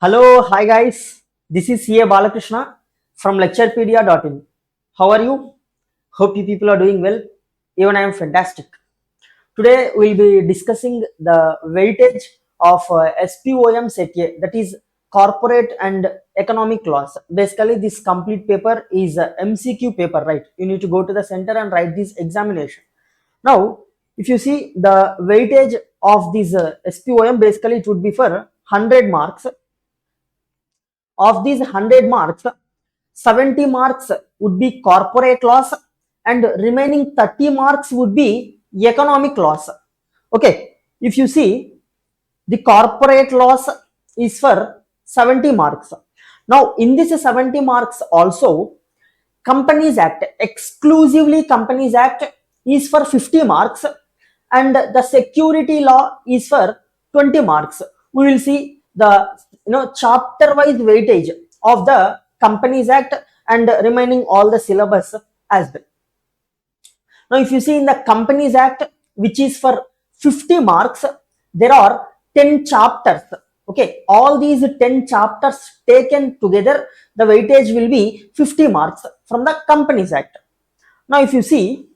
Hello, hi guys. This is CA Balakrishna from Lecturepedia.in. How are you? Hope you people are doing well. Even I am fantastic. Today we'll be discussing the weightage of SPOM set A, that is corporate and economic laws. Basically, this complete paper is a MCQ paper, right? You need to go to the center and write this examination. Now, if you see the weightage of this SPOM, basically it would be for 100 marks. Of these 100 marks, 70 marks would be corporate laws and remaining 30 marks would be economic laws. Okay, if you see, the corporate laws is for 70 marks. Now, in this 70 marks also, Companies Act, exclusively Companies Act is for 50 marks and the security law is for 20 marks. We will see the chapter wise weightage of the Companies Act and remaining all the syllabus as well. Now, if you see in the Companies Act, which is for 50 marks, there are 10 chapters. Okay, all these 10 chapters taken together, the weightage will be 50 marks from the Companies Act. Now, if you see,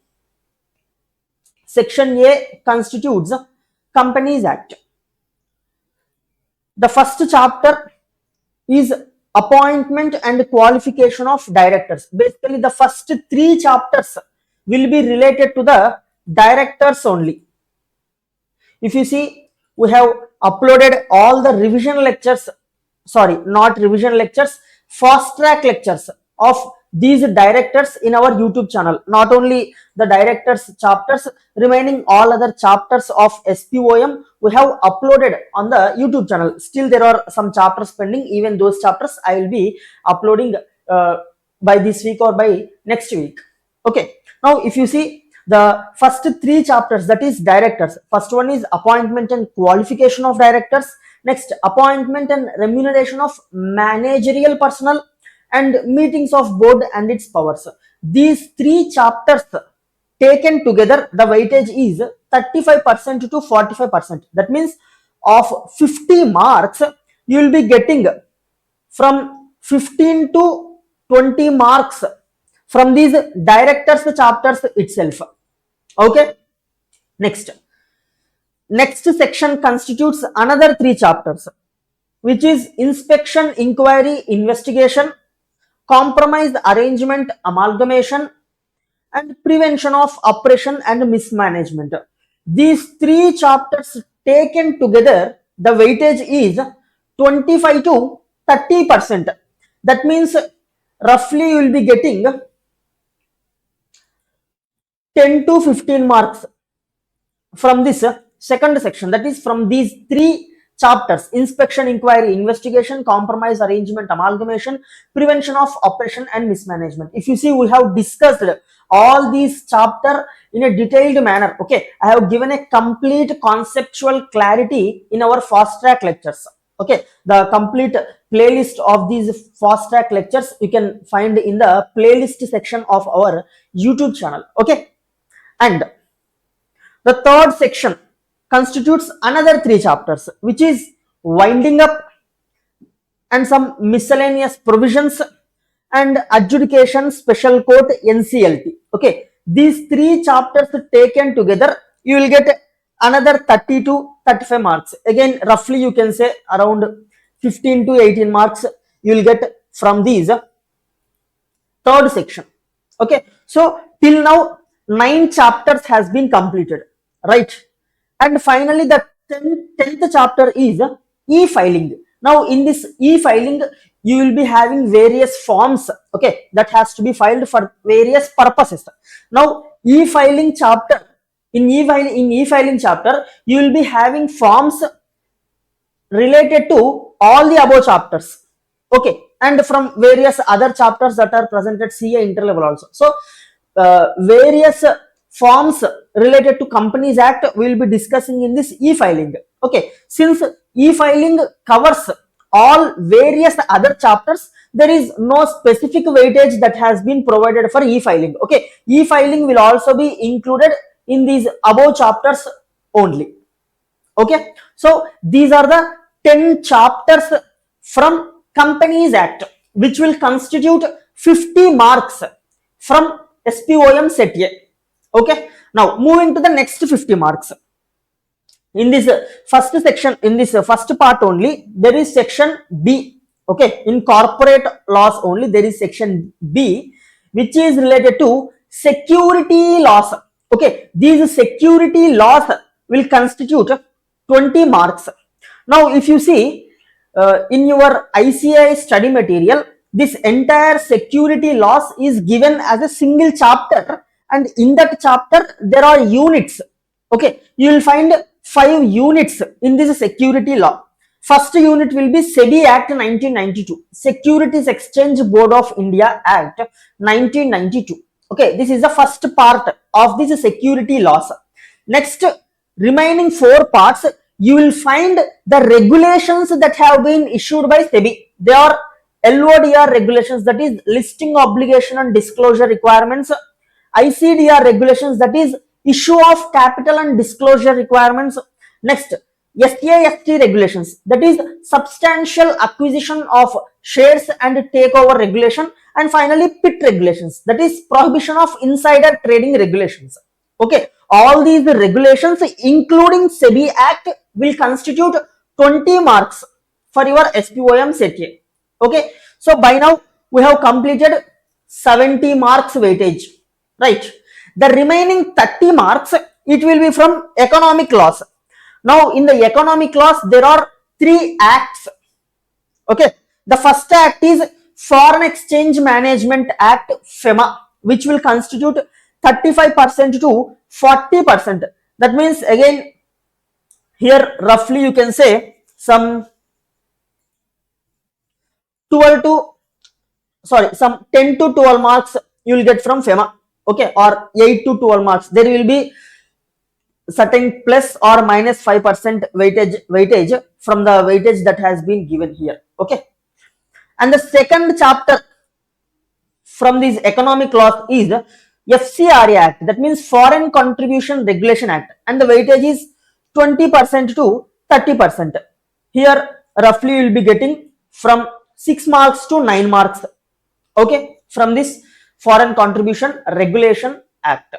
Section A constitutes Companies Act. The first chapter is appointment and qualification of directors. Basically, the first 3 chapters will be related to the directors only. If you see, we have uploaded all the revision lectures, sorry, not revision lectures, fast track lectures of these directors in our YouTube channel. Not only the directors chapters, remaining all other chapters of SPOM we have uploaded on the YouTube channel. Still there are some chapters pending. Even those chapters I will be uploading by this week or by next week. Okay, now if you see the first 3 chapters, that is directors. First one is appointment and qualification of directors. Next, appointment and remuneration of managerial personnel and meetings of board and its powers. These 3 chapters taken together, the weightage is 35% to 45%. That means of 50 marks, you will be getting from 15 to 20 marks from these directors chapters itself. Okay, next section constitutes another 3 chapters, which is inspection, inquiry, investigation, compromise, arrangement, amalgamation, and prevention of oppression and mismanagement. These 3 chapters taken together, the weightage is 25 to 30%. That means roughly you will be getting 10 to 15 marks from this second section, that is from these 3 chapters: inspection, inquiry, investigation, compromise, arrangement, amalgamation, prevention of oppression and mismanagement. If you see, we have discussed all these chapter in a detailed manner. Okay, I have given a complete conceptual clarity in our fast track lectures. Okay, the complete playlist of these fast track lectures you can find in the playlist section of our YouTube channel. Okay, and the third section constitutes another 3 chapters, which is winding up and some miscellaneous provisions and adjudication, special court, NCLT. Okay, these 3 chapters taken together, you will get another 30 to 35 marks. Again, roughly you can say around 15 to 18 marks you will get from these third section. Okay, so till now 9 chapters has been completed, right? And finally the 10th chapter is e-filing. Now in this e-filing, you will be having various forms, okay, that has to be filed for various purposes. Now e-filing chapter, in e-filing chapter, you will be having forms related to all the above chapters. Okay, and from various other chapters that are present at CA interlevel also. So various forms related to Companies Act we will be discussing in this e-filing. Okay, since e-filing covers all various other chapters, there is no specific weightage that has been provided for e-filing. Okay, e-filing will also be included in these above chapters only. Okay, so these are the 10 chapters from Companies Act, which will constitute 50 marks from SPOM set A. Okay, now moving to the next 50 marks. In this first section, in this first part only, there is section B. Okay, in corporate laws only, there is section B, which is related to security laws. Okay, these security laws will constitute 20 marks. Now, if you see in your ICI study material, this entire security laws is given as a single chapter, and in that chapter there are units. Okay, you will find 5 units in this security law. First unit will be SEBI Act 1992, Securities Exchange Board of India Act 1992. Okay, this is the first part of this security laws. Next, remaining 4 parts, you will find the regulations that have been issued by SEBI. They are LODR regulations, that is listing obligation and disclosure requirements. ICDR regulations, that is issue of capital and disclosure requirements. Next, SAST regulations, that is substantial acquisition of shares and takeover regulation. And finally, PIT regulations, that is prohibition of insider trading regulations. Okay, all these regulations including SEBI Act will constitute 20 marks for your SPOM set A. Okay, so by now we have completed 70 marks weightage, right? The remaining 30 marks, it will be from economic laws. Now in the economic laws, there are 3 acts. Okay, the first act is Foreign Exchange Management Act, FEMA, which will constitute 35% to 40%. That means again here roughly you can say some 10 to 12 marks you will get from FEMA. Okay, or 8 to 12 marks. There will be certain plus or minus 5% weightage from the weightage that has been given here. Okay, and the second chapter from these economic laws is FCRA Act, that means Foreign Contribution Regulation Act, and the weightage is 20% to 30%. Here roughly you will be getting from 6 marks to 9 marks. Okay, from this Foreign Contribution Regulation Act.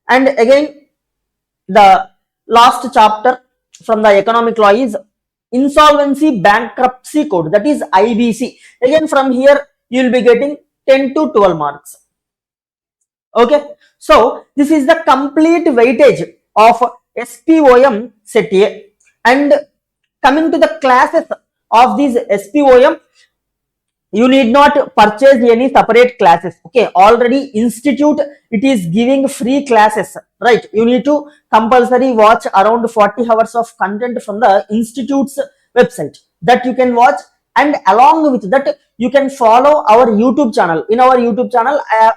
And again, the last chapter from the economic law is Insolvency Bankruptcy Code, that is IBC. Again, from here you will be getting 10 to 12 marks. Okay, so this is the complete weightage of SPOM set A. And coming to the classes of these SPOM, you need not purchase any separate classes. Okay, already institute it is giving free classes, right? You need to compulsory watch around 40 hours of content from the institute's website that you can watch, and along with that you can follow our YouTube channel. In our YouTube channel, I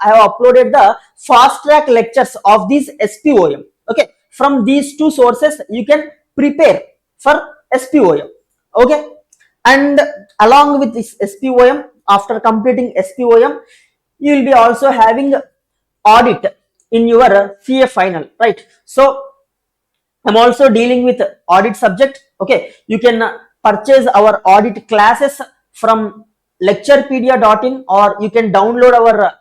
have uploaded the fast track lectures of these SPOM. Okay, from these 2 sources you can prepare for SPOM. Okay, and along with this SPOM, after completing SPOM, you will be also having audit in your CA final, right? So I'm also dealing with audit subject. Okay, you can purchase our audit classes from lecturepedia.in, or you can download our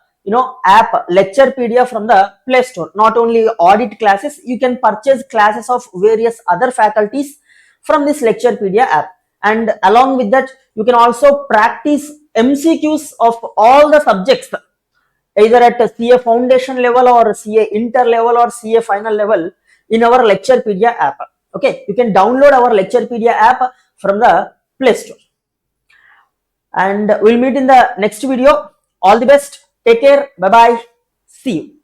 app Lecturepedia from the Play Store. Not only audit classes, you can purchase classes of various other faculties from this Lecturepedia app. And along with that, you can also practice MCQs of all the subjects, either at CA foundation level or CA inter level or CA final level, in our Lecturepedia app. Okay, you can download our Lecturepedia app from the Play Store. And we'll meet in the next video. All the best. Take care. Bye bye. See you.